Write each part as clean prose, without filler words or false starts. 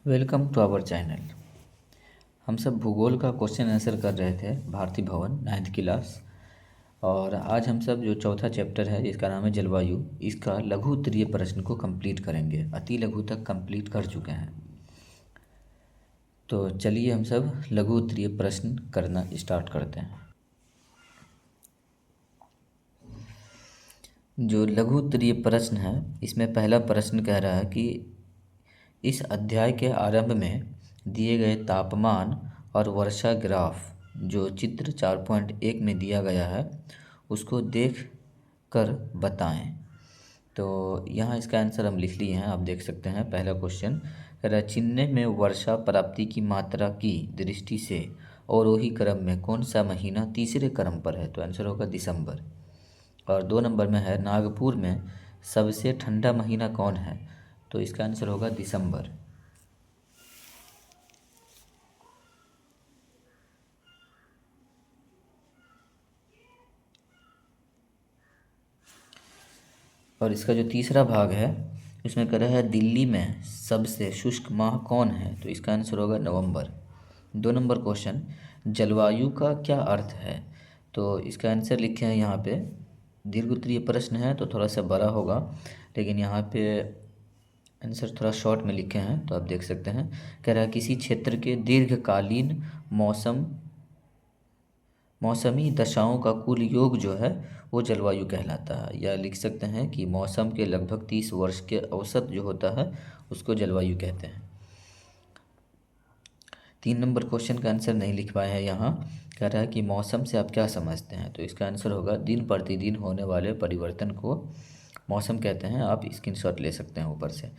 Welcome to our channel. हम सब भूगोल का क्वेश्चन आंसर कर रहे थे भारती भवन 9th क्लास। और आज हम सब जो चौथा चैप्टर है जिसका नाम है जलवायु, इसका लघु उत्तरीय प्रश्न को कंप्लीट करेंगे। अति लघु तक कंप्लीट कर चुके हैं। तो चलिए हम सब लघु उत्तरीय प्रश्न करना स्टार्ट करते हैं। जो लघु उत्तरीय प्रश्न है इसमें पहला प्रश्न कह रहा है कि इस अध्याय के आरंभ में दिए गए तापमान और वर्षा ग्राफ जो चित्र 4.1 में दिया गया है उसको देख कर बताएं। तो यहाँ इसका आंसर हम लिख लिए हैं, आप देख सकते हैं। पहला क्वेश्चन कह रहा है चेन्नई में वर्षा प्राप्ति की मात्रा की दृष्टि से अवरोही क्रम में कौन सा महीना तीसरे क्रम पर है, तो आंसर होगा दिसंबर। और 2 नंबर में है नागपुर में सबसे ठंडा महीना कौन है, तो इसका आंसर होगा दिसंबर। और इसका जो तीसरा भाग है इसमें कह रहा है दिल्ली में सबसे शुष्क माह कौन है, तो इसका आंसर होगा नवंबर। 2 नंबर क्वेश्चन जलवायु का क्या अर्थ है, तो इसका आंसर लिखे हैं यहाँ पे। दीर्घ उत्तरीय प्रश्न है तो थोड़ा सा बड़ा होगा, लेकिन यहाँ पे आंसर थोड़ा शॉर्ट में लिखे हैं तो आप देख सकते हैं। कह रहा है किसी क्षेत्र के दीर्घकालीन मौसमी दशाओं का कुल योग जो है वो जलवायु कहलाता है। या लिख सकते हैं कि मौसम के लगभग 30 वर्ष के औसत जो होता है उसको जलवायु कहते हैं। 3 नंबर क्वेश्चन का आंसर नहीं लिख पाए हैं यहाँ। कह रहा है कि मौसम से आप क्या समझते हैं, तो इसका आंसर होगा दिन प्रतिदिन होने वाले परिवर्तन को मौसम कहते हैं। आप स्क्रीनशॉट ले सकते हैं ऊपर से।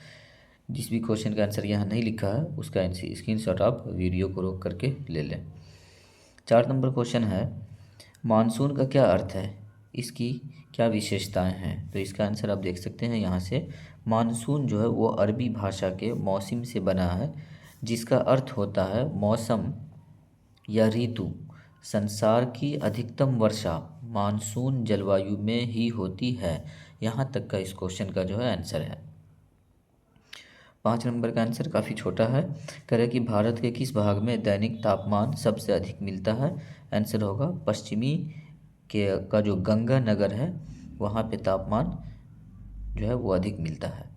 जिस भी क्वेश्चन का आंसर यहाँ नहीं लिखा है उसका स्क्रीनशॉट आप वीडियो को रोक करके ले लें। 4 नंबर क्वेश्चन है मानसून का क्या अर्थ है, इसकी क्या विशेषताएं हैं, तो इसका आंसर आप देख सकते हैं यहाँ से। मानसून जो है वो अरबी भाषा के मौसम से बना है जिसका अर्थ होता है मौसम या ऋतु। संसार की अधिकतम वर्षा मानसून जलवायु में ही होती है। यहाँ तक का इस क्वेश्चन का जो है आंसर है। 5 नंबर का आंसर काफ़ी छोटा है। कह रहे कि भारत के किस भाग में दैनिक तापमान सबसे अधिक मिलता है, आंसर होगा पश्चिमी के का जो गंगा नगर है वहाँ पे तापमान जो है वो अधिक मिलता है।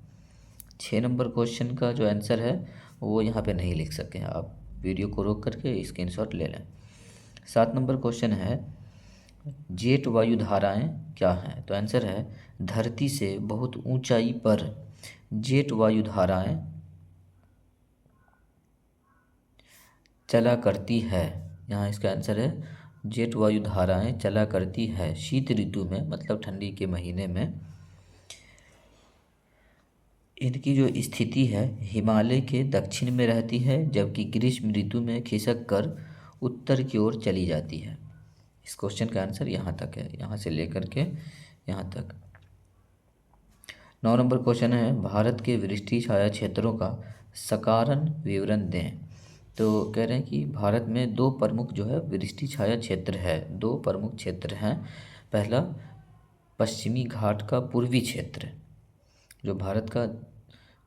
6 नंबर क्वेश्चन का जो आंसर है वो यहाँ पे नहीं लिख सके, आप वीडियो को रोक करके स्क्रीनशॉट ले लें। 7 नंबर क्वेश्चन है जेट वायु धाराएँ क्या हैं, तो आंसर है धरती से बहुत ऊंचाई पर जेट वायु धाराएँ चला करती है। यहाँ इसका आंसर है जेट वायु धाराएँ चला करती है शीत ऋतु में, मतलब ठंडी के महीने में। इनकी जो स्थिति है हिमालय के दक्षिण में रहती है, जबकि ग्रीष्म ऋतु में खिसक कर उत्तर की ओर चली जाती है। इस क्वेश्चन का आंसर यहाँ तक है, यहाँ से लेकर के यहाँ तक। 9 नंबर क्वेश्चन है भारत के वृष्टि छाया क्षेत्रों का सकारण विवरण दें, तो कह रहे हैं कि भारत में 2 प्रमुख जो है वृष्टि छाया क्षेत्र है। 2 प्रमुख क्षेत्र हैं। पहला पश्चिमी घाट का पूर्वी क्षेत्र, जो भारत का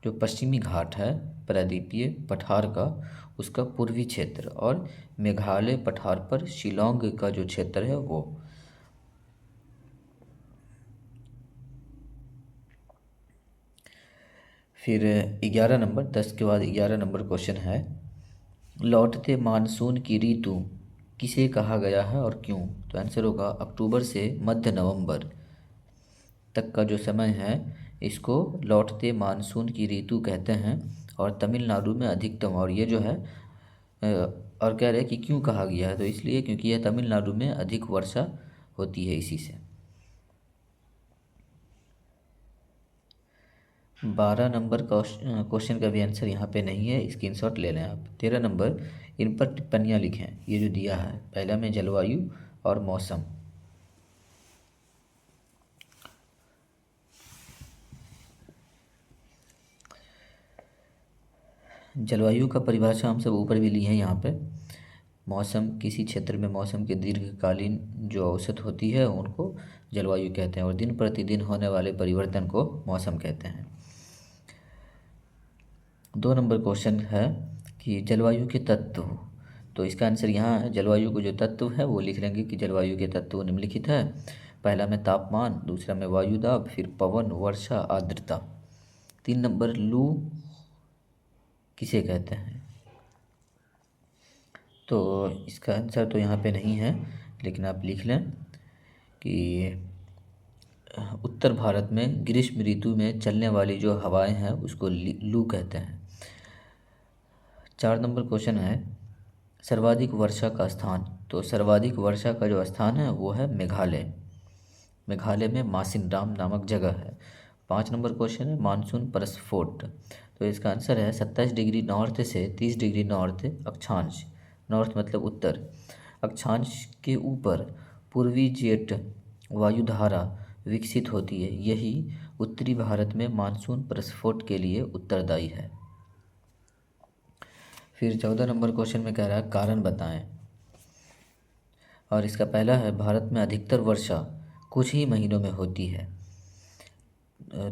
जो पश्चिमी घाट है प्रायद्वीपीय पठार का उसका पूर्वी क्षेत्र, और मेघालय पठार पर शिलोंग का जो क्षेत्र है वो। फिर 11 नंबर 10 के बाद 11 नंबर क्वेश्चन है लौटते मानसून की ऋतु किसे कहा गया है और क्यों, तो आंसर होगा अक्टूबर से मध्य नवंबर तक का जो समय है इसको लौटते मानसून की ऋतु कहते हैं। और तमिलनाडु में अधिकतम, और ये जो है और कह रहे हैं कि क्यों कहा गया है, तो इसलिए क्योंकि यह तमिलनाडु में अधिक वर्षा होती है इसी से। 12 नंबर क्वेश्चन का भी आंसर यहाँ पे नहीं है, स्क्रीनशॉट ले लें आप। 13 नंबर इन पर टिप्पणियाँ लिखें, ये जो दिया है पहला में जलवायु और मौसम। जलवायु का परिभाषा हम सब ऊपर भी लिए हैं यहाँ पे। मौसम किसी क्षेत्र में मौसम के दीर्घकालीन जो औसत होती है उनको जलवायु कहते हैं, और दिन प्रतिदिन होने वाले परिवर्तन को मौसम कहते हैं। 2 नंबर क्वेश्चन है कि जलवायु के तत्व, तो इसका आंसर यहाँ है जलवायु को जो तत्व है वो लिख लेंगे कि जलवायु के तत्व निम्नलिखित है। पहला में तापमान, दूसरा में वायु दाब, फिर पवन, वर्षा, आर्द्रता। 3 नंबर लू किसे कहते हैं, तो इसका आंसर तो यहाँ पे नहीं है, लेकिन आप लिख लें कि उत्तर भारत में ग्रीष्म ऋतु में चलने वाली जो हवाएं हैं उसको लू कहते हैं। 4 नंबर क्वेश्चन है सर्वाधिक वर्षा का स्थान, तो सर्वाधिक वर्षा का जो स्थान है वो है मेघालय। मेघालय में मासिनराम नामक जगह है। 5 नंबर क्वेश्चन है मानसून प्रस्फोट, तो इसका आंसर है 27 डिग्री नॉर्थ से 30 डिग्री नॉर्थ अक्षांश, नॉर्थ मतलब उत्तर, अक्षांश के ऊपर पूर्वी जेट वायुधारा विकसित होती है, यही उत्तरी भारत में मानसून प्रस्फोट के लिए उत्तरदायी है। फिर 14 नंबर क्वेश्चन में कह रहा है कारण बताएं, और इसका पहला है भारत में अधिकतर वर्षा कुछ ही महीनों में होती है,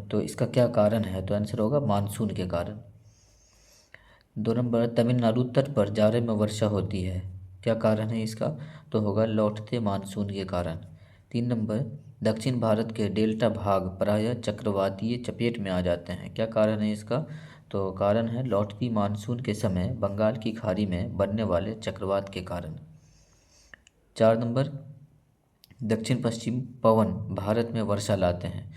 तो इसका क्या कारण है, तो आंसर होगा मानसून के कारण। 2 नंबर तमिलनाडु तट पर जाड़े में वर्षा होती है, क्या कारण है इसका, तो होगा लौटते मानसून के कारण। 3 नंबर दक्षिण भारत के डेल्टा भाग प्रायः चक्रवातीय चपेट में आ जाते हैं, क्या कारण है इसका, तो कारण है लौटती मानसून के समय बंगाल की खाड़ी में बनने वाले चक्रवात के कारण। 4 नंबर दक्षिण पश्चिम पवन भारत में वर्षा लाते हैं,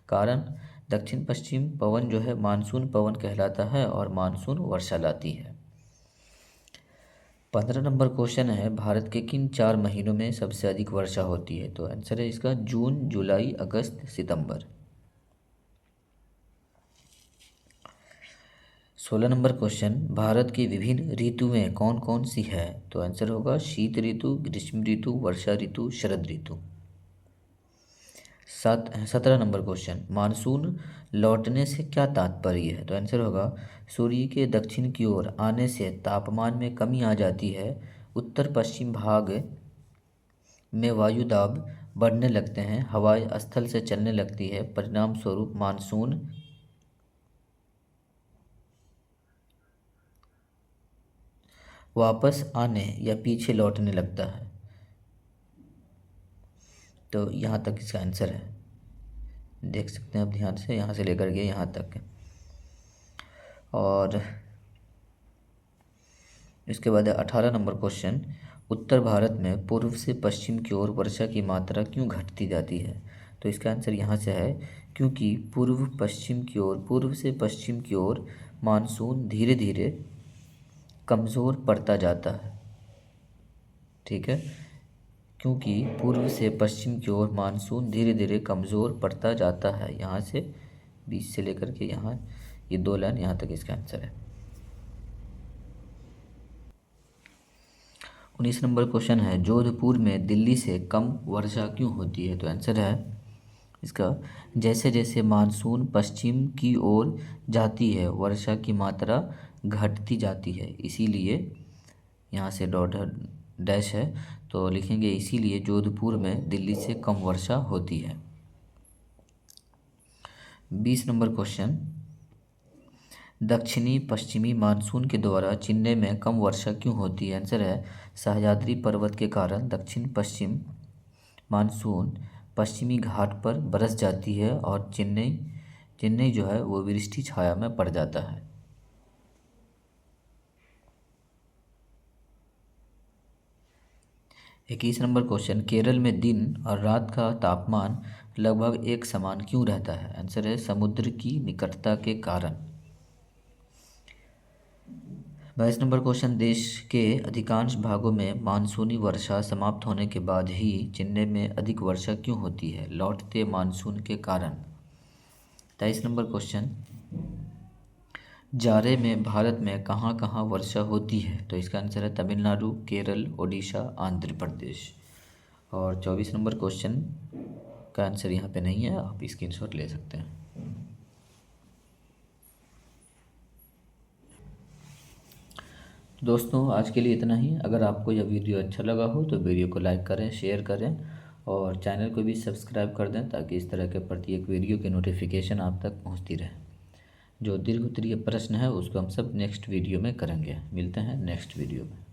कारण दक्षिण पश्चिम पवन जो है मानसून पवन कहलाता है और मानसून वर्षा लाती है। 15 नंबर क्वेश्चन है भारत के किन 4 महीनों में सबसे अधिक वर्षा होती है, तो आंसर है इसका जून, जुलाई, अगस्त, सितंबर। 16 नंबर क्वेश्चन भारत की विभिन्न ऋतुएं कौन कौन सी है, तो आंसर होगा शीत ऋतु, ग्रीष्म ऋतु, वर्षा ऋतु, शरद ऋतु। 17 नंबर क्वेश्चन मानसून लौटने से क्या तात्पर्य है, तो आंसर होगा सूर्य के दक्षिण की ओर आने से तापमान में कमी आ जाती है, उत्तर पश्चिम भाग में वायु दाब बढ़ने लगते हैं, हवाएं स्थल से चलने लगती है, परिणाम स्वरूप मानसून वापस आने या पीछे लौटने लगता है। तो यहाँ तक इसका आंसर है, देख सकते हैं आप ध्यान से, यहाँ से लेकर के यहाँ तक। और इसके बाद 18 नंबर क्वेश्चन उत्तर भारत में पूर्व से पश्चिम की ओर वर्षा की मात्रा क्यों घटती जाती है, तो इसका आंसर यहाँ से है क्योंकि पूर्व से पश्चिम की ओर मानसून धीरे धीरे कमज़ोर पड़ता जाता है, ठीक है, क्योंकि पूर्व से पश्चिम की ओर मानसून धीरे धीरे कमज़ोर पड़ता जाता है, यहाँ से 20 से लेकर के यहाँ ये 2 लाइन यहाँ तक इसका आंसर है। 19 नंबर क्वेश्चन है जोधपुर में दिल्ली से कम वर्षा क्यों होती है, तो आंसर है इसका जैसे जैसे मानसून पश्चिम की ओर जाती है वर्षा की मात्रा घटती जाती है, इसीलिए यहाँ से डॉट डैश है, तो लिखेंगे इसीलिए जोधपुर में दिल्ली से कम वर्षा होती है। 20 नंबर क्वेश्चन दक्षिणी पश्चिमी मानसून के द्वारा चेन्नई में कम वर्षा क्यों होती है, आंसर है सह्याद्री पर्वत के कारण दक्षिण पश्चिम मानसून पश्चिमी घाट पर बरस जाती है और चेन्नई जो है वो वृष्टि छाया में पड़ जाता है। 21 नंबर क्वेश्चन केरल में दिन और रात का तापमान लगभग एक समान क्यों रहता है, आंसर है समुद्र की निकटता के कारण। 22 नंबर क्वेश्चन देश के अधिकांश भागों में मानसूनी वर्षा समाप्त होने के बाद ही चेन्नई में अधिक वर्षा क्यों होती है, लौटते मानसून के कारण। 23 नंबर क्वेश्चन जाड़े में भारत में कहाँ कहाँ वर्षा होती है, तो इसका आंसर है तमिलनाडु, केरल, ओडिशा, आंध्र प्रदेश। और 24 नंबर क्वेश्चन का आंसर यहाँ पे नहीं है, आप स्क्रीनशॉट ले सकते हैं। दोस्तों आज के लिए इतना ही। अगर आपको यह वीडियो अच्छा लगा हो तो वीडियो को लाइक करें, शेयर करें और चैनल को भी सब्सक्राइब कर दें ताकि इस तरह के प्रत्येक वीडियो की नोटिफिकेशन आप तक पहुंचती रहे। जो दीर्घ उत्तरीय प्रश्न है उसको हम सब नेक्स्ट वीडियो में करेंगे। मिलते हैं नेक्स्ट वीडियो में।